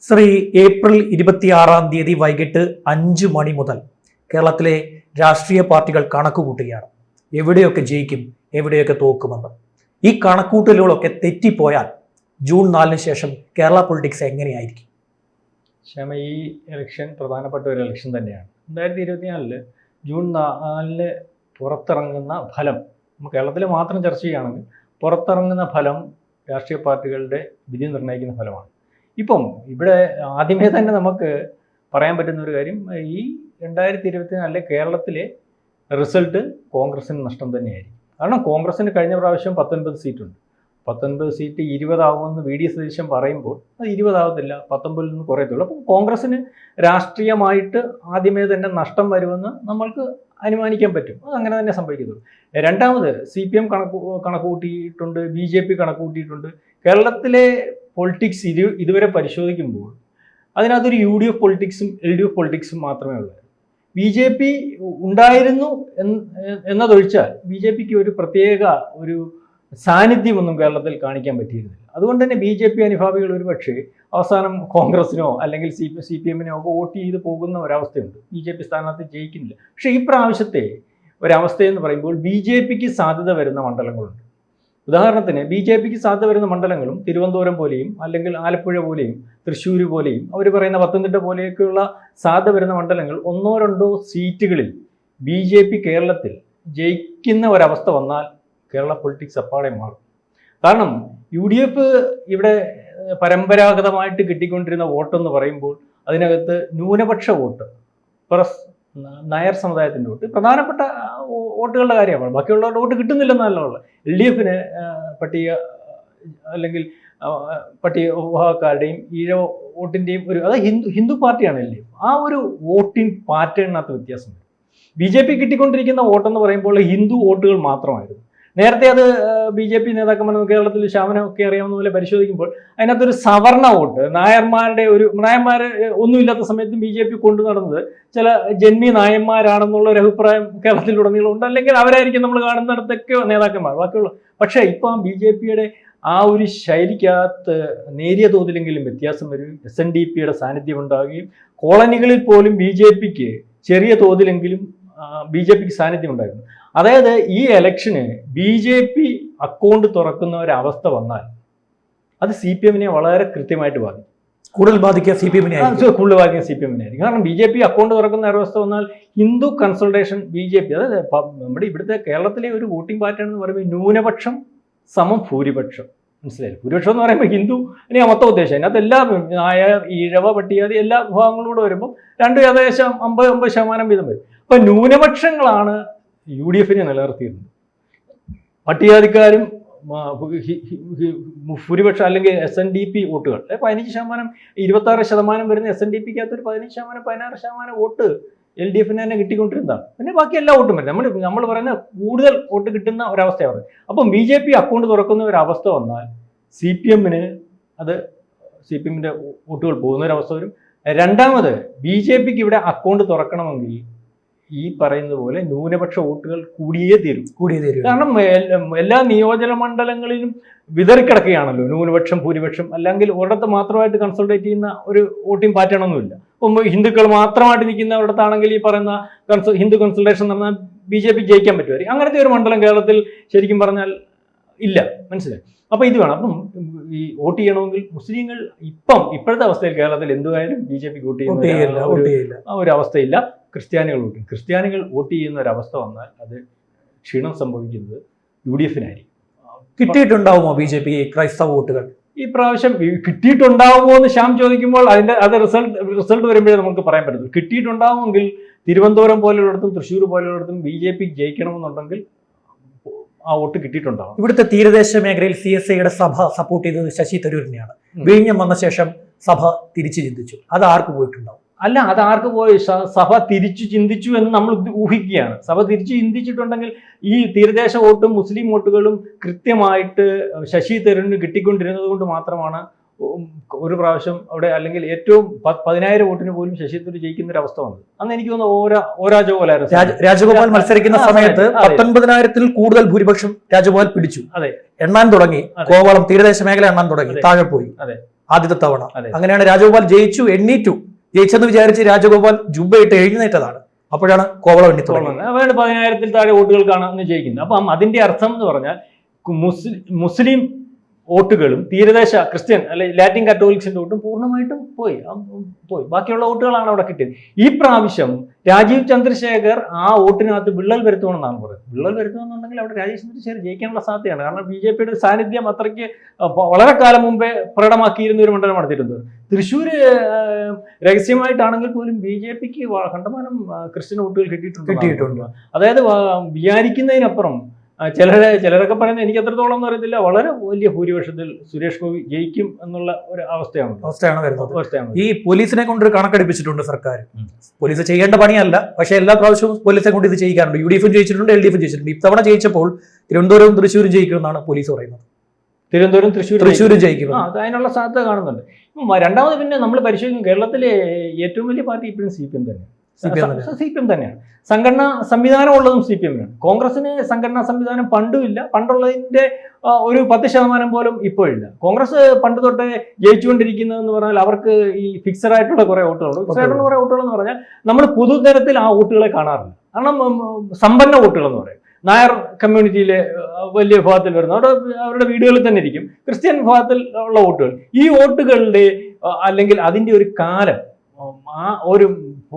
Shri April 26 വൈകിട്ട് 5 മണി മുതൽ കേരളത്തിലെ രാഷ്ട്രീയ പാർട്ടികൾ കണക്കുകൂട്ടുകയാണ്. എവിടെയൊക്കെ ജയിക്കും, എവിടെയൊക്കെ തോക്കുമെന്ന്. ഈ കണക്കൂട്ടലുകളൊക്കെ തെറ്റിപ്പോയാൽ ജൂൺ 4 ശേഷം കേരള പൊളിറ്റിക്സ് എങ്ങനെയായിരിക്കും? ക്ഷമ, ഈ ഇലക്ഷൻ പ്രധാനപ്പെട്ട ഒരു ഇലക്ഷൻ തന്നെയാണ്. 2024 ജൂൺ 4 പുറത്തിറങ്ങുന്ന ഫലം, കേരളത്തിൽ മാത്രം ചർച്ച ചെയ്യുകയാണെങ്കിൽ പുറത്തിറങ്ങുന്ന ഫലം രാഷ്ട്രീയ പാർട്ടികളുടെ വിധി നിർണ്ണയിക്കുന്ന ഫലമാണ്. ഇപ്പം ഇവിടെ ആദ്യമേ തന്നെ നമുക്ക് പറയാൻ പറ്റുന്ന ഒരു കാര്യം, ഈ 2024 കേരളത്തിലെ റിസൾട്ട് കോൺഗ്രസിന് നഷ്ടം തന്നെയായിരിക്കും. കാരണം കോൺഗ്രസിന് കഴിഞ്ഞ പ്രാവശ്യം 19 സീറ്റുണ്ട്. 19 സീറ്റ് 20 ആകുമെന്ന് വി ഡി സതീശൻ പറയുമ്പോൾ അത് 20 ആകത്തില്ല, 19 നിന്ന് കുറയത്തുള്ളൂ. അപ്പം കോൺഗ്രസിന് രാഷ്ട്രീയമായിട്ട് ആദ്യമേ തന്നെ നഷ്ടം വരുമെന്ന് നമ്മൾക്ക് അനുമാനിക്കാൻ പറ്റും. അത് അങ്ങനെ തന്നെ സംഭവിക്കത്തുള്ളൂ. രണ്ടാമത് CPM കണക്ക് കൂട്ടിയിട്ടുണ്ട്, BJP കണക്ക് കൂട്ടിയിട്ടുണ്ട്. കേരളത്തിലെ പൊളിറ്റിക്സ് ഇതുവരെ പരിശോധിക്കുമ്പോൾ അതിനകത്തൊരു UDF പൊളിറ്റിക്സും LDF പൊളിറ്റിക്സും മാത്രമേ ഉള്ളൂ. BJP ഉണ്ടായിരുന്നു എന്നതൊഴിച്ചാൽ BJPക്ക് ഒരു പ്രത്യേക ഒരു സാന്നിധ്യമൊന്നും കേരളത്തിൽ കാണിക്കാൻ പറ്റിയിരുന്നില്ല. അതുകൊണ്ട് തന്നെ BJP അനുഭാവികൾ ഒരു പക്ഷേ അവസാനം കോൺഗ്രസിനോ അല്ലെങ്കിൽ CPM-നോ ഒക്കെ വോട്ട് ചെയ്ത് പോകുന്ന ഒരവസ്ഥയുണ്ട്. BJP സ്ഥാനാർത്ഥി ജയിക്കുന്നില്ല. പക്ഷേ ഈ പ്രാവശ്യത്തെ ഒരവസ്ഥയെന്ന് പറയുമ്പോൾ BJPക്ക് സാധ്യത വരുന്ന മണ്ഡലങ്ങളുണ്ട്. ഉദാഹരണത്തിന് BJPക്ക് സാധ്യത വരുന്ന മണ്ഡലങ്ങളും തിരുവനന്തപുരം പോലെയും അല്ലെങ്കിൽ ആലപ്പുഴ പോലെയും തൃശ്ശൂർ പോലെയും അവർ പറയുന്ന പത്തനംതിട്ട പോലെയൊക്കെയുള്ള സാധ്യത വരുന്ന മണ്ഡലങ്ങൾ 1-2 സീറ്റുകളിൽ BJP കേരളത്തിൽ ജയിക്കുന്ന ഒരവസ്ഥ വന്നാൽ കേരള പൊളിറ്റിക്സ് അപ്പാടെ മാറും. കാരണം UDF ഇവിടെ പരമ്പരാഗതമായിട്ട് കിട്ടിക്കൊണ്ടിരുന്ന വോട്ടെന്ന് പറയുമ്പോൾ അതിനകത്ത് ന്യൂനപക്ഷ വോട്ട്, പ്ലസ് നായർ സമുദായത്തിൻ്റെ വോട്ട് പ്രധാനപ്പെട്ട വോട്ടുകളുടെ കാര്യമാണ്. ബാക്കിയുള്ളവരുടെ വോട്ട് കിട്ടുന്നില്ലെന്നല്ല ഉള്ളത്. LDF-ന് പട്ടിക അല്ലെങ്കിൽ പട്ടിക വിഭാഗക്കാരുടെയും ഈഴവ വോട്ടിൻ്റെയും ഒരു, അത് ഹിന്ദു പാർട്ടിയാണ് LDF. ആ ഒരു വോട്ടിംഗ് പാറ്റേണിനകത്ത് വ്യത്യാസം വരും. BJP കിട്ടിക്കൊണ്ടിരിക്കുന്ന വോട്ടെന്ന് പറയുമ്പോൾ ഹിന്ദു വോട്ടുകൾ മാത്രമായിരുന്നു. നേരത്തെ അത് BJP നേതാക്കന്മാർ കേരളത്തിൽ ശാമനമൊക്കെ അറിയാവുന്ന പോലെ പരിശോധിക്കുമ്പോൾ അതിനകത്തൊരു സവർണ വോട്ട്, നായന്മാർ ഒന്നുമില്ലാത്ത സമയത്ത് BJP കൊണ്ടു നടന്നത് ചില ജന്മി നായന്മാരാണെന്നുള്ള ഒരു അഭിപ്രായം കേരളത്തിലുടനീളം ഉണ്ട്. അല്ലെങ്കിൽ അവരായിരിക്കും നമ്മൾ കാണുന്നിടത്തൊക്കെ നേതാക്കന്മാർ ബാക്കിയുള്ള. പക്ഷേ ഇപ്പം BJPയുടെ ആ ഒരു ശൈലിക്കകത്ത് നേരിയ തോതിലെങ്കിലും വ്യത്യാസം വരും. SNDP-യുടെ സാന്നിധ്യം ഉണ്ടാവുകയും കോളനികളിൽ പോലും BJPക്ക് ചെറിയ തോതിലെങ്കിലും BJPക്ക് സാന്നിധ്യം ഉണ്ടായിരുന്നു. അതായത് ഈ ഇലക്ഷന് BJP അക്കൗണ്ട് തുറക്കുന്ന ഒരവസ്ഥ വന്നാൽ അത് CPM-നെ വളരെ കൃത്യമായിട്ട് ബാധിക്കും. കൂടുതൽ ബാധിക്കുക CPM-നെ ആയിരിക്കും. കാരണം BJP അക്കൗണ്ട് തുറക്കുന്ന ഒരവസ്ഥ വന്നാൽ ഹിന്ദു കൺസൾട്ടേഷൻ BJP, അതായത് നമ്മുടെ ഇവിടുത്തെ കേരളത്തിലെ ഒരു വോട്ടിംഗ് പാറ്റേൺ എന്ന് പറയുമ്പോൾ ന്യൂനപക്ഷം സമം ഭൂരിപക്ഷം. മനസ്സിലായില്ല? ഭൂരിപക്ഷം എന്ന് പറയുമ്പോൾ ഹിന്ദു ഇനി മൊത്തം ഉദ്ദേശം അതിനകത്ത് എല്ലാ നായർ, ഈഴവ, പട്ടികജാതി എല്ലാ വിഭാഗങ്ങളൂടെ വരുമ്പോൾ രണ്ടും ഏകദേശം 50% വീതം വരും. അപ്പം ന്യൂനപക്ഷങ്ങളാണ് UDF-നെ നിലനിർത്തിയിരുന്നത്. പട്ടികജാതിക്കാരും ഭൂരിപക്ഷം അല്ലെങ്കിൽ SNDP വോട്ടുകൾ 15%, 26% വരുന്ന SNDP-ക്കകത്തൊരു 15%, 16% വോട്ട് LDF-ന് തന്നെ കിട്ടിക്കൊണ്ടിരുന്നതാണ്. പിന്നെ ബാക്കി എല്ലാ വോട്ടും വരും. നമ്മൾ പറയുന്ന കൂടുതൽ വോട്ട് കിട്ടുന്ന ഒരവസ്ഥയാണ്. അപ്പം BJP അക്കൗണ്ട് തുറക്കുന്ന ഒരവസ്ഥ വന്നാൽ CPM-ന് അത് CPM-ന്റെ വോട്ടുകൾ പോകുന്ന ഒരവസ്ഥ വരും. രണ്ടാമത് BJPക്ക് ഇവിടെ അക്കൗണ്ട് തുറക്കണമെങ്കിൽ ഈ പറയുന്നത് പോലെ ന്യൂനപക്ഷ വോട്ടുകൾ കൂടിയേ തീരും. കാരണം എല്ലാ നിയോജക മണ്ഡലങ്ങളിലും വിതറിക്കിടക്കുകയാണല്ലോ ന്യൂനപക്ഷം ഭൂരിപക്ഷം. അല്ലെങ്കിൽ ഒരിടത്ത് മാത്രമായിട്ട് കൺസൾട്ടേറ്റ് ചെയ്യുന്ന ഒരു വോട്ടിംഗ് പാറ്റേൺ ഒന്നുമില്ല. ഇപ്പം ഹിന്ദുക്കൾ മാത്രമായിട്ട് നിൽക്കുന്ന ഒരിടത്താണെങ്കിൽ ഈ പറയുന്ന ഹിന്ദു കൺസൾട്ടേഷൻ എന്ന് പറഞ്ഞാൽ BJP ജയിക്കാൻ പറ്റുമായിരിക്കും. അങ്ങനത്തെ ഒരു മണ്ഡലം കേരളത്തിൽ ശരിക്കും പറഞ്ഞാൽ ഇല്ല. മനസ്സിലായി? അപ്പം ഇത് വേണം. അപ്പം ഈ വോട്ട് ചെയ്യണമെങ്കിൽ മുസ്ലിങ്ങൾ ഇപ്പോഴത്തെ അവസ്ഥയിൽ കേരളത്തിൽ എന്തുവായാലും BJP വോട്ട് ചെയ്യുന്ന ആ ഒരു അവസ്ഥയില്ല. ക്രിസ്ത്യാനികൾ വോട്ട് ചെയ്യുന്ന ഒരവസ്ഥ വന്നാൽ അത് ക്ഷീണം സംഭവിക്കുന്നത് UDF-നായിരിക്കും. കിട്ടിയിട്ടുണ്ടാവുമോ BJP ക്രൈസ്തവ വോട്ടുകൾ ഈ പ്രാവശ്യം? കിട്ടിയിട്ടുണ്ടാവുമോ എന്ന് ശ്യാം ചോദിക്കുമ്പോൾ അത് റിസൾട്ട് വരുമ്പോഴേ നമുക്ക് പറയാൻ പറ്റുള്ളൂ. കിട്ടിയിട്ടുണ്ടാവുമെങ്കിൽ തിരുവനന്തപുരം പോലെയുള്ളിടത്തും തൃശ്ശൂർ പോലെയുള്ളിടത്തും BJP ജയിക്കണമെന്നുണ്ടെങ്കിൽ ആ വോട്ട് കിട്ടിയിട്ടുണ്ടാവും. ഇവിടുത്തെ തീരദേശ മേഖലയിൽ CSIയുടെ സഭ സപ്പോർട്ട് ചെയ്തത് ശശി തരൂരിനെയാണ്. വിഴിഞ്ഞം വന്ന ശേഷം സഭ തിരിച്ചു ചിന്തിച്ചു. അത് ആർക്ക് പോയിട്ടുണ്ടാവും? അല്ല, അത് ആർക്ക് പോയി? സഭ തിരിച്ചു ചിന്തിച്ചു എന്ന് നമ്മൾ ഊഹിക്കുകയാണ്. സഭ തിരിച്ചു ചിന്തിച്ചിട്ടുണ്ടെങ്കിൽ ഈ തീരദേശ വോട്ടും മുസ്ലിം വോട്ടുകളും കൃത്യമായിട്ട് ശശി തരൂരിന് കിട്ടിക്കൊണ്ടിരുന്നത് കൊണ്ട് മാത്രമാണ് ഒരു പ്രാവശ്യം അവിടെ, അല്ലെങ്കിൽ ഏറ്റവും 10,000 വോട്ടിന് പോലും ശശി തരൂർ ജയിക്കുന്ന ഒരു അവസ്ഥ വന്നത്. അന്ന് എനിക്ക് തോന്നുന്നു രാജഗോപാൽ മത്സരിക്കുന്ന സമയത്ത് 19,000-ൽ കൂടുതൽ ഭൂരിപക്ഷം രാജഗോപാൽ പിടിച്ചു. അതെ, എണ്ണാൻ തുടങ്ങി. കോവളം തീരദേശ മേഖല എണ്ണാൻ തുടങ്ങി, താഴെ പോയി. അതെ, ആദ്യത്തെ തവണ. അതെ. അങ്ങനെയാണ് രാജഗോപാൽ എണ്ണീറ്റു. ജയിച്ചെന്ന് വിചാരിച്ച് രാജഗോപാൽ ജുബയിട്ട് എഴുന്നേറ്റതാണ്. അപ്പോഴാണ് കോവളം എണ്ണി തുടങ്ങുന്നത്. അവരുടെ 10,000-ൽ താഴെ വോട്ടുകൾക്കാണ് അന്ന് ജയിക്കുന്നത്. അപ്പം അതിന്റെ അർത്ഥം എന്ന് പറഞ്ഞാൽ മുസ്ലിം വോട്ടുകളും തീരദേശ ക്രിസ്ത്യൻ അല്ലെങ്കിൽ ലാറ്റിൻ കത്തോലിക്സിന്റെ വോട്ടും പൂർണ്ണമായിട്ടും പോയി. ബാക്കിയുള്ള വോട്ടുകളാണ് അവിടെ കിട്ടിയത്. ഈ പ്രാവശ്യം രാജീവ് ചന്ദ്രശേഖർ ആ വോട്ടിനകത്ത് വിള്ളൽ വരുത്തുമെന്നാണ് പറയുന്നത്. വിള്ളൽ വരുത്തുമെന്നുണ്ടെങ്കിൽ അവിടെ രാജീവ് ചന്ദ്രശേഖർ ജയിക്കാനുള്ള സാധ്യതയാണ്. കാരണം BJPയുടെ സാന്നിധ്യം അത്രയ്ക്ക് വളരെ കാലം മുമ്പേ പ്രകടമാക്കിയിരുന്ന ഒരു മണ്ഡലം നടത്തിയിട്ടുണ്ട്. തൃശ്ശൂർ രഹസ്യമായിട്ടാണെങ്കിൽ പോലും BJPക്ക് കണ്ടമാനം ക്രിസ്ത്യൻ വോട്ടുകൾ കിട്ടിയിട്ടുണ്ട്. അതായത് വിചാരിക്കുന്നതിനപ്പുറം ചിലരൊക്കെ പറയുന്നത് എനിക്ക് എത്രത്തോളം എന്ന് അറിയത്തില്ല, വളരെ വലിയ ഭൂരിപക്ഷത്തിൽ സുരേഷ് ഗോപി ജയിക്കും എന്നുള്ള ഒരു അവസ്ഥയാണ് വരുന്നത്. ഈ പോലീസിനെ കൊണ്ടൊരു കണക്കെടുപ്പിച്ചിട്ടുണ്ട് സർക്കാർ. പോലീസ് ചെയ്യേണ്ട പണിയല്ല, പക്ഷെ എല്ലാ പ്രാവശ്യവും പോലീസിനെ കൊണ്ട് ഇത് ചെയ്യിക്കാറുണ്ട്. UDF ജയിച്ചിട്ടുണ്ട്, LDF ജയിച്ചിട്ടുണ്ട്. ഇത്തവണ ജയിച്ചപ്പോൾ തിരുവനന്തപുരവും തൃശ്ശൂരും ജയിക്കുമെന്നാണ് പോലീസ് പറയുന്നത്. തിരുവനന്തപുരം തൃശ്ശൂരും ജയിക്കും. അതിനുള്ള സാധ്യത കാണുന്നുണ്ട്. രണ്ടാമത് പിന്നെ നമ്മൾ പരിശോധിക്കും, കേരളത്തിലെ ഏറ്റവും വലിയ പാർട്ടി ഇപ്പോഴും CPM തന്നെയാണ്. സംഘടനാ സംവിധാനം ഉള്ളതും CPM-നാണ്. കോൺഗ്രസിന് സംഘടനാ സംവിധാനം പണ്ടുമില്ല. പണ്ടുള്ളതിന്റെ ഒരു 10% പോലും ഇപ്പോഴില്ല. കോൺഗ്രസ് പണ്ട് തൊട്ടേ ജയിച്ചുകൊണ്ടിരിക്കുന്നതെന്ന് പറഞ്ഞാൽ അവർക്ക് ഈ ഫിക്സഡ് ആയിട്ടുള്ള കുറെ വോട്ടുകളുണ്ട്. ഫിക്സഡ് ആയിട്ടുള്ള കുറെ വോട്ടുകൾ എന്ന് പറഞ്ഞാൽ നമ്മൾ പൊതുതരത്തിൽ ആ വോട്ടുകളെ കാണാറില്ല. കാരണം സമ്പന്ന വോട്ടുകൾ എന്ന് പറയും. നായർ കമ്മ്യൂണിറ്റിയിലെ വലിയ വിഭാഗത്തിൽ വരുന്ന അവരുടെ വീടുകളിൽ തന്നെ ഇരിക്കും. ക്രിസ്ത്യൻ വിഭാഗത്തിൽ ഉള്ള വോട്ടുകൾ, ഈ വോട്ടുകളുടെ അല്ലെങ്കിൽ അതിന്റെ ഒരു കാലം ആ ഒരു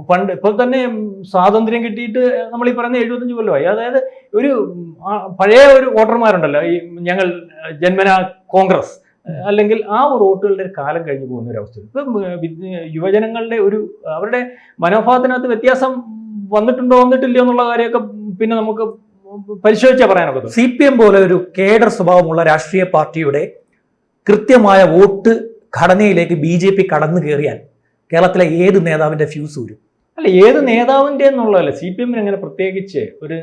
പണ്ട് ഇപ്പോൾ തന്നെ സ്വാതന്ത്ര്യം കിട്ടിയിട്ട് നമ്മൾ ഈ പറയുന്ന 75 കൊല്ലമായി. അതായത് ഒരു പഴയ ഒരു വോട്ടർമാരുണ്ടല്ലോ, ഈ ഞങ്ങൾ ജന്മനാ കോൺഗ്രസ് അല്ലെങ്കിൽ ആ ഒരു വോട്ടുകളുടെ ഒരു കാലം കഴിഞ്ഞു പോകുന്ന ഒരു അവസ്ഥ. ഇപ്പം യുവജനങ്ങളുടെ അവരുടെ മനോഭാവത്തിനകത്ത് വ്യത്യാസം വന്നിട്ടില്ലയോ എന്നുള്ള കാര്യമൊക്കെ പിന്നെ നമുക്ക് പരിശോധിച്ചാൽ പറയാനൊക്കെ. CPM പോലെ ഒരു കേഡർ സ്വഭാവമുള്ള രാഷ്ട്രീയ പാർട്ടിയുടെ കൃത്യമായ വോട്ട് ഘടനയിലേക്ക് BJP കടന്നു കയറിയാൽ കേരളത്തിലെ ഏത് നേതാവിന്റെ ഫ്യൂസ് വരും? അല്ല, ഏത് നേതാവിന്റെ എന്നുള്ളതല്ല. CPM-ന് അങ്ങനെ പ്രത്യേകിച്ച് ഒരു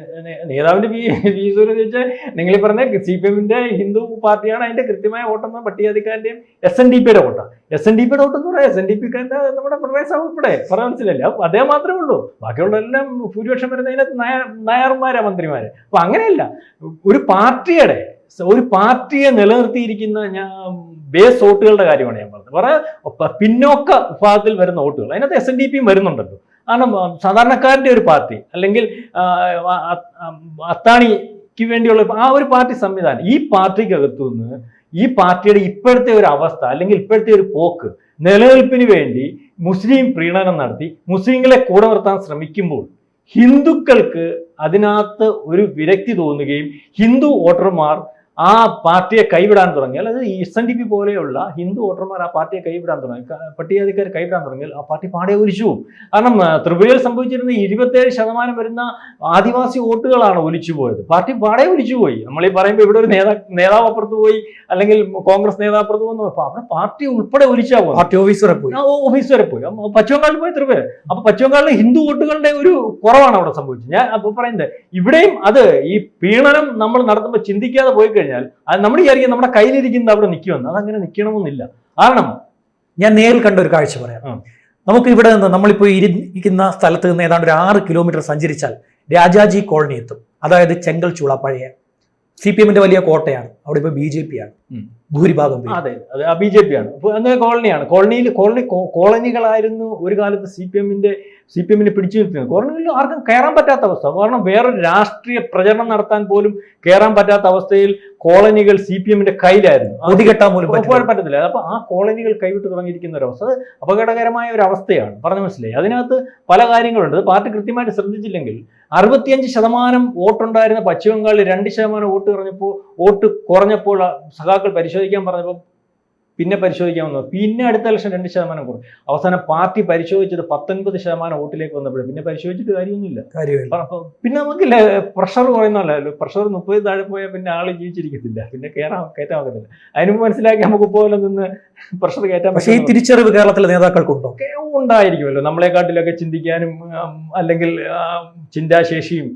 നേതാവിന്റെ ഫ്യൂസ് എന്ന് വെച്ചാൽ നിങ്ങൾ പറഞ്ഞ CPM-ന്റെ ഹിന്ദു പാർട്ടിയാണ്, അതിന്റെ കൃത്യമായ വോട്ടെന്ന പട്ടികജാതിക്കാരന്റെയും SNDP-യുടെ വോട്ടാണ്. SNDP-യുടെ വോട്ടെന്ന് പറയാം SNDP-ക്കാരൻ്റെ നമ്മുടെ പിണറായി സാഹു ഉൾപ്പെടെ പറയാൻ മനസ്സിലല്ല. അദ്ദേഹം മാത്രമേ ഉള്ളൂ. ബാക്കിയുള്ള എല്ലാം ഭൂരിപക്ഷം വരുന്നതിനകത്ത് നായർമാരാ മന്ത്രിമാര്. അപ്പൊ അങ്ങനെയല്ല, ഒരു പാർട്ടിയെ നിലനിർത്തിയിരിക്കുന്ന ബേസ് വോട്ടുകളുടെ കാര്യമാണ് ഞാൻ പറഞ്ഞത്. പിന്നോക്ക വിഭാഗത്തിൽ വരുന്ന വോട്ടുകൾ അതിനകത്ത് SNDP-യും വരുന്നുണ്ടല്ലോ. കാരണം സാധാരണക്കാരൻ്റെ ഒരു പാർട്ടി അല്ലെങ്കിൽ അത്താണിക്ക് വേണ്ടിയുള്ള ആ ഒരു പാർട്ടി സംവിധാനം, ഈ പാർട്ടിക്കകത്തു നിന്ന് ഈ പാർട്ടിയുടെ ഇപ്പോഴത്തെ ഒരു അവസ്ഥ അല്ലെങ്കിൽ ഇപ്പോഴത്തെ ഒരു പോക്ക് നിലനിൽപ്പിന് വേണ്ടി മുസ്ലിം പ്രീണനം നടത്തി മുസ്ലിങ്ങളെ കൂടെ നിർത്താൻ ശ്രമിക്കുമ്പോൾ ഹിന്ദുക്കൾക്ക് അതിനകത്ത് ഒരു വിരക്തി തോന്നുകയും ഹിന്ദു വോട്ടർമാർ ആ പാർട്ടിയെ കൈവിടാൻ തുടങ്ങിയാൽ, അത് SNDP പോലെയുള്ള ഹിന്ദു വോട്ടർമാർ ആ പാർട്ടിയെ കൈവിടാൻ തുടങ്ങി, പട്ടികജാതിക്കാർ കൈവിടാൻ തുടങ്ങിയാൽ ആ പാർട്ടി പാടെ ഒലിച്ചു പോകും. കാരണം ത്രിപുരയിൽ സംഭവിച്ചിരുന്ന 27% വരുന്ന ആദിവാസി വോട്ടുകളാണ് ഒലിച്ചു പോയത്. പാർട്ടി പാടെ ഒലിച്ചു പോയി. നമ്മളീ പറയുമ്പോൾ ഇവിടെ ഒരു നേതാവ് അപ്പുറത്ത് പോയി അല്ലെങ്കിൽ കോൺഗ്രസ് നേതാവ് അപ്പുറത്ത് പോകുന്നു, അപ്പൊ അവിടെ പാർട്ടി ഉൾപ്പെടെ ഒലിച്ചാ പോകും. പാർട്ടി ഓഫീസ് വരെ പോയി. പശ്ചിമബംഗാളിൽ പോയി ത്രിപുര. അപ്പൊ പശ്ചിമബംഗാളിലെ ഹിന്ദു വോട്ടുകളുടെ ഒരു കുറവാണ് അവിടെ സംഭവിച്ചത്. ഞാൻ അപ്പൊ പറയുന്നത് ഇവിടെയും അത് ഈ പീഡനം നമ്മൾ നടത്തുമ്പോൾ ചിന്തിക്കാതെ പോയി കഴിഞ്ഞാൽ അത് നമ്മൾ വിചാരിക്കും നമ്മുടെ കയ്യിലിരിക്കുന്നത് അവിടെ നിൽക്കുമെന്ന്. അതങ്ങനെ നിൽക്കണമെന്നില്ല. കാരണം ഞാൻ നേരിൽ കണ്ട ഒരു കാഴ്ച പറയാം. നമുക്ക് ഇവിടെ നിന്ന് നമ്മളിപ്പോൾ ഇരിക്കുന്ന സ്ഥലത്ത് നിന്ന് ഏതാണ്ട് ഒരു 6 കിലോമീറ്റർ സഞ്ചരിച്ചാൽ രാജാജി കോളനി എത്തും. അതായത് ചെങ്കൽച്ചൂള പഴയ CPM-ന്റെ വലിയ കോട്ടയാണ്. അവിടെ ഇപ്പോൾ BJP-ആണ് ഭൂരിഭാഗം. അതെ, അത് BJP-ആണ്. കോളനിയാണ്. കോളനികളായിരുന്നു ഒരു കാലത്ത് CPM-നെ പിടിച്ചു നിർത്തുന്നത്. കോളനികളിൽ ആർക്കും കയറാൻ പറ്റാത്ത അവസ്ഥ. കാരണം വേറൊരു രാഷ്ട്രീയ പ്രചരണം നടത്താൻ പോലും കയറാൻ പറ്റാത്ത അവസ്ഥയിൽ കോളനികൾ CPM-ന്റെ കയ്യിലായിരുന്നു. ഒതുകെട്ടാൻ പോലും പറ്റത്തില്ല. അപ്പൊ ആ കോളനികൾ കൈവിട്ട് തുടങ്ങിയിരിക്കുന്ന ഒരു അവസ്ഥ, അത് അപകടകരമായ ഒരു അവസ്ഥയാണ്. പറഞ്ഞു മനസ്സിലായി. അതിനകത്ത് പല കാര്യങ്ങളുണ്ട്. പാർട്ടി കൃത്യമായിട്ട് ശ്രദ്ധിച്ചില്ലെങ്കിൽ 65% വോട്ടുണ്ടായിരുന്ന പശ്ചിമ ബംഗാളിൽ 2% വോട്ട് കുറഞ്ഞപ്പോൾ സഖാക്കൾ പരിശോധിക്കാൻ പറഞ്ഞപ്പോൾ പിന്നെ പരിശോധിക്കാൻ വന്നു. പിന്നെ അടുത്ത ഇലക്ഷൻ 2% കുറഞ്ഞു. അവസാനം പാർട്ടി പരിശോധിച്ചത് 19% വോട്ടിലേക്ക് വന്നപ്പോഴേ പിന്നെ പരിശോധിച്ചിട്ട് കാര്യമൊന്നുമില്ല. പിന്നെ നമുക്കില്ല, പ്രഷർ കുറയുന്നല്ലോ. പ്രഷർ 30 താഴെ പോയാൽ പിന്നെ ആള് ജീവിച്ചിരിക്കത്തില്ല, പിന്നെ കയറ്റാൻ പറ്റത്തില്ല. അതിന് മനസ്സിലാക്കി നമുക്ക് പോലെ നിന്ന് പ്രഷർ കയറ്റാൻ. പക്ഷേ ഈ തിരിച്ചറിവ് കേരളത്തിലെ നേതാക്കൾക്കുണ്ടോ? ഉണ്ടായിരിക്കുമല്ലോ. നമ്മളെക്കാട്ടിലൊക്കെ ചിന്തിക്കാനും അല്ലെങ്കിൽ ചിന്താശേഷിയും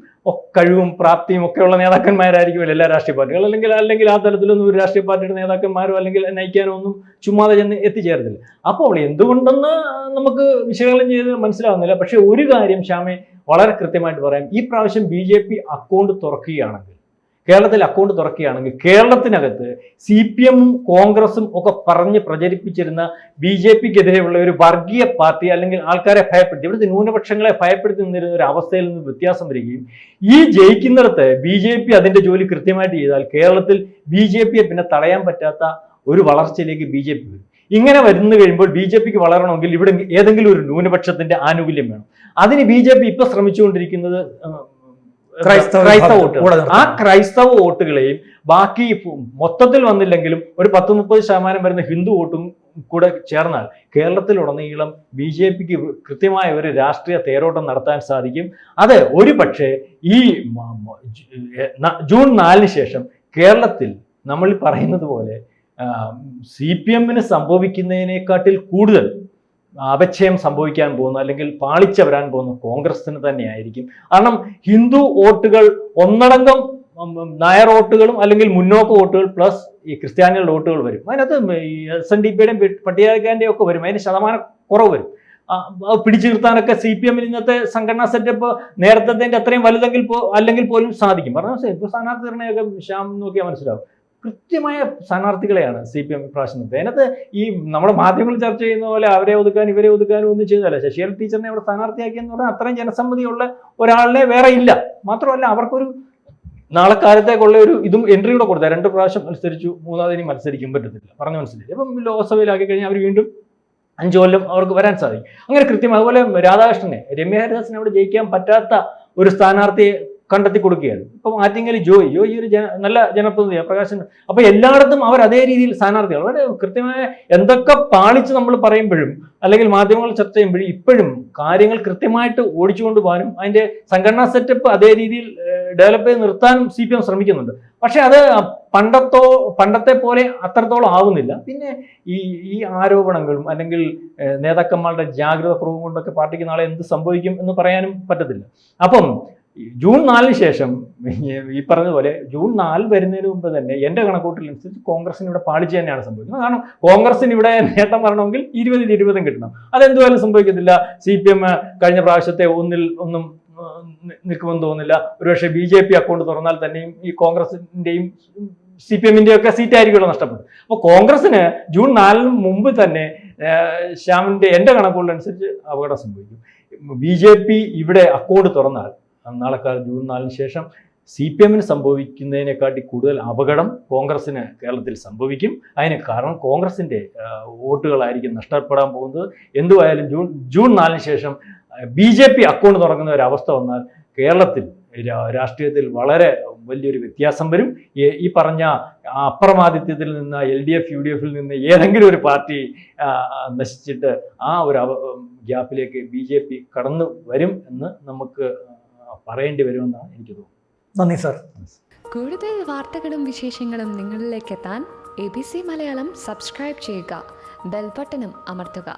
കഴിവും പ്രാപ്തിയും ഒക്കെയുള്ള നേതാക്കന്മാരായിരിക്കുമല്ലോ എല്ലാ രാഷ്ട്രീയ പാർട്ടികൾ. അല്ലെങ്കിൽ ആ തലത്തിലൊന്നും ഒരു രാഷ്ട്രീയ പാർട്ടിയുടെ നേതാക്കന്മാരോ അല്ലെങ്കിൽ നയിക്കാനോ ഒന്നും ചുമ്മാതെ ചെന്ന് എത്തിച്ചേർന്നില്ല. അപ്പോൾ എന്തുകൊണ്ടെന്ന് നമുക്ക് വിശകലനം ചെയ്ത് മനസ്സിലാവുന്നില്ല. പക്ഷെ ഒരു കാര്യം ശ്യാമെ വളരെ കൃത്യമായിട്ട് പറയാം, ഈ പ്രാവശ്യം BJP അക്കൗണ്ട് തുറക്കുകയാണെങ്കിൽ കേരളത്തിൽ അക്കൗണ്ട് തുറക്കുകയാണെങ്കിൽ കേരളത്തിനകത്ത് CPM-ഉം കോൺഗ്രസും ഒക്കെ പറഞ്ഞ് പ്രചരിപ്പിച്ചിരുന്ന BJP-ക്കെതിരെയുള്ള ഒരു വർഗീയ പാർട്ടി അല്ലെങ്കിൽ ആൾക്കാരെ ഭയപ്പെടുത്തി, ഇവിടുത്തെ ന്യൂനപക്ഷങ്ങളെ ഭയപ്പെടുത്തി നിന്നിരുന്ന ഒരു അവസ്ഥയിൽ നിന്ന് വ്യത്യാസം വരികയും ഈ ജയിക്കുന്നിടത്ത് BJP അതിന്റെ ജോലി കൃത്യമായിട്ട് ചെയ്താൽ കേരളത്തിൽ BJP-യെ പിന്നെ തടയാൻ പറ്റാത്ത ഒരു വളർച്ചയിലേക്ക് BJP വരും. ഇങ്ങനെ വരുന്നു കഴിയുമ്പോൾ BJP-ക്ക് വളരണമെങ്കിൽ ഇവിടെ ഏതെങ്കിലും ഒരു ന്യൂനപക്ഷത്തിന്റെ ആനുകൂല്യം വേണം. അതിന് BJP ഇപ്പൊ ശ്രമിച്ചുകൊണ്ടിരിക്കുന്നത് ക്രൈസ്തവ വോട്ടുകൾ. ആ ക്രൈസ്തവ വോട്ടുകളെയും ബാക്കി മൊത്തത്തിൽ വന്നില്ലെങ്കിലും ഒരു 10-30% വരുന്ന ഹിന്ദു വോട്ടും കൂടെ ചേർന്നാൽ കേരളത്തിലുടനീളം BJP-ക്ക് കൃത്യമായ ഒരു രാഷ്ട്രീയ തേരോട്ടം നടത്താൻ സാധിക്കും. അത് ഒരു പക്ഷേ ഈ ജൂൺ 4-ന് ശേഷം കേരളത്തിൽ നമ്മൾ പറയുന്നത് പോലെ CPM-ന് സംഭവിക്കുന്നതിനെക്കാട്ടിൽ കൂടുതൽ അപക്ഷയം സംഭവിക്കാൻ പോകുന്നു അല്ലെങ്കിൽ പാളിച്ച വരാൻ പോകുന്ന കോൺഗ്രസിന് തന്നെയായിരിക്കും. കാരണം ഹിന്ദു വോട്ടുകൾ ഒന്നടങ്കം നായർ വോട്ടുകളും അല്ലെങ്കിൽ മുന്നോക്ക വോട്ടുകൾ പ്ലസ് ഈ ക്രിസ്ത്യാനികളുടെ വോട്ടുകൾ വരും. അതിനകത്ത് SNDP-യുടെയും പട്ടികജാതിക്കാരൻ്റെയും ഒക്കെ വരും. അതിന് ശതമാനം കുറവ് വരും. പിടിച്ചു നിർത്താനൊക്കെ CPM-ന് ഇന്നത്തെ സംഘടനാ സെറ്റപ്പ് നേരത്തെ അത്രയും വലുതെങ്കിൽ അല്ലെങ്കിൽ പോലും സാധിക്കും. പറഞ്ഞാൽ ഇപ്പോൾ സ്ഥാനാർത്ഥി നിർണ്ണയമൊക്കെ ശ്യാം നോക്കിയാൽ മനസ്സിലാവും. കൃത്യമായ സ്ഥാനാർത്ഥികളെയാണ് CPM ഇപ്രാവശ്യം നിർത്തുന്നത്. അതിനകത്ത് ഈ നമ്മുടെ മാധ്യമങ്ങൾ ചർച്ച ചെയ്യുന്ന പോലെ അവരെ ഒതുക്കാനും ഇവരെ ഒതുക്കാനും ഒന്നും ചെയ്തതല്ല. ശശികല ടീച്ചറിനെ അവിടെ സ്ഥാനാർത്ഥിയാക്കിയെന്ന് പറഞ്ഞാൽ അത്രയും ജനസമ്മതിയുള്ള ഒരാളിനെ വേറെ ഇല്ല. മാത്രമല്ല അവർക്കൊരു നാളെ കാലത്തേക്കുള്ള ഒരു ഇതും എൻട്രി കൂടെ കൊടുത്താൽ 2 പ്രാവശ്യം മത്സരിച്ചു, 3-ാമതിനി മത്സരിക്കാൻ പറ്റത്തില്ല. പറഞ്ഞു മനസ്സിലായി. അപ്പം ലോക്സഭയിലാക്കി കഴിഞ്ഞാൽ അവർ വീണ്ടും 5 കൊല്ലം അവർക്ക് വരാൻ സാധിക്കും. അങ്ങനെ കൃത്യം. അതുപോലെ രാധാകൃഷ്ണനെ, രമ്യ ഹരിദാസിനെ അവിടെ ജയിക്കാൻ പറ്റാത്ത ഒരു സ്ഥാനാർത്ഥിയെ കണ്ടെത്തി കൊടുക്കുകയാണ്. ഇപ്പം ആറ്റിങ്ങൽ ജോയി ഒരു നല്ല ജനപ്രതിനിധിയാണ്, പ്രകാശൻ. അപ്പൊ എല്ലായിടത്തും അവർ അതേ രീതിയിൽ സ്ഥാനാർത്ഥികൾ വളരെ കൃത്യമായ എന്തൊക്കെ പാളിച്ച് നമ്മൾ പറയുമ്പോഴും അല്ലെങ്കിൽ മാധ്യമങ്ങൾ ചർച്ച ചെയ്യുമ്പോഴും ഇപ്പോഴും കാര്യങ്ങൾ കൃത്യമായിട്ട് ഓടിച്ചുകൊണ്ട് പോകാനും അതിന്റെ സംഘടനാ സെറ്റപ്പ് അതേ രീതിയിൽ ഡെവലപ്പ് ചെയ്ത് നിർത്താനും CPM ശ്രമിക്കുന്നുണ്ട്. പക്ഷെ അത് പണ്ടത്തെ പോലെ അത്രത്തോളം ആവുന്നില്ല. പിന്നെ ഈ ആരോപണങ്ങളും അല്ലെങ്കിൽ നേതാക്കന്മാരുടെ ജാഗ്രത കുറവും കൊണ്ടൊക്കെ പാർട്ടിക്ക് നാളെ എന്ത് സംഭവിക്കും എന്ന് പറയാനും പറ്റത്തില്ല. അപ്പം ജൂൺ 4-ന് ശേഷം ഈ പറഞ്ഞതുപോലെ ജൂൺ 4 വരുന്നതിന് മുമ്പ് തന്നെ എൻ്റെ കണക്കൂട്ടലനുസരിച്ച് കോൺഗ്രസിന് ഇവിടെ പാളിച്ച തന്നെയാണ് സംഭവിക്കുന്നത്. കാരണം കോൺഗ്രസിന് ഇവിടെ നേട്ടം വരണമെങ്കിൽ 20-20 കിട്ടണം. അതെന്തുവായാലും സംഭവിക്കത്തില്ല. CPM കഴിഞ്ഞ പ്രാവശ്യത്തെ ഒന്നും നിൽക്കുമെന്ന് തോന്നുന്നില്ല. ഒരുപക്ഷെ BJP അക്കൗണ്ട് തുറന്നാൽ തന്നെയും ഈ കോൺഗ്രസിന്റെയും CPM-ന്റെയും ഒക്കെ സീറ്റായിരിക്കുമല്ലോ നഷ്ടപ്പെടും. അപ്പോൾ കോൺഗ്രസിന് ജൂൺ 4-ന് മുമ്പ് തന്നെ ശ്യാമിന്റെ എൻ്റെ കണക്കുകളനുസരിച്ച് അപകടം സംഭവിക്കും. BJP ഇവിടെ അക്കൗണ്ട് തുറന്നാൽ നാളെ ജൂൺ 4-ന് ശേഷം CPM-ന് സംഭവിക്കുന്നതിനെക്കാട്ടി കൂടുതൽ അപകടം കോൺഗ്രസിന് കേരളത്തിൽ സംഭവിക്കും. അതിന് കാരണം കോൺഗ്രസിന്റെ വോട്ടുകളായിരിക്കും നഷ്ടപ്പെടാൻ പോകുന്നത്. എന്തുവായാലും ജൂൺ 4-ന് ശേഷം BJP അക്കൗണ്ട് തുറക്കുന്ന ഒരു അവസ്ഥ വന്നാൽ കേരളത്തിൽ രാഷ്ട്രീയത്തിൽ വളരെ വലിയൊരു വ്യത്യാസം വരും. ഈ പറഞ്ഞ അപ്രമാദിത്യത്തിൽ നിന്ന് LDF UDF-ൽ നിന്ന് ഏതെങ്കിലും ഒരു പാർട്ടി നശിച്ചിട്ട് ആ ഒരു ഗ്യാപ്പിലേക്ക് BJP കടന്നു വരും എന്ന് നമുക്ക് പറയേണ്ടി വരുമെന്നാണ് എനിക്ക് തോന്നുന്നത്. നന്ദി സർ. കൂടുതൽ വാർത്തകളും വിശേഷങ്ങളും നിങ്ങളിലേക്ക് എത്താൻ ABC മലയാളം സബ്സ്ക്രൈബ് ചെയ്യുക, ബെൽ ബട്ടണും അമർത്തുക.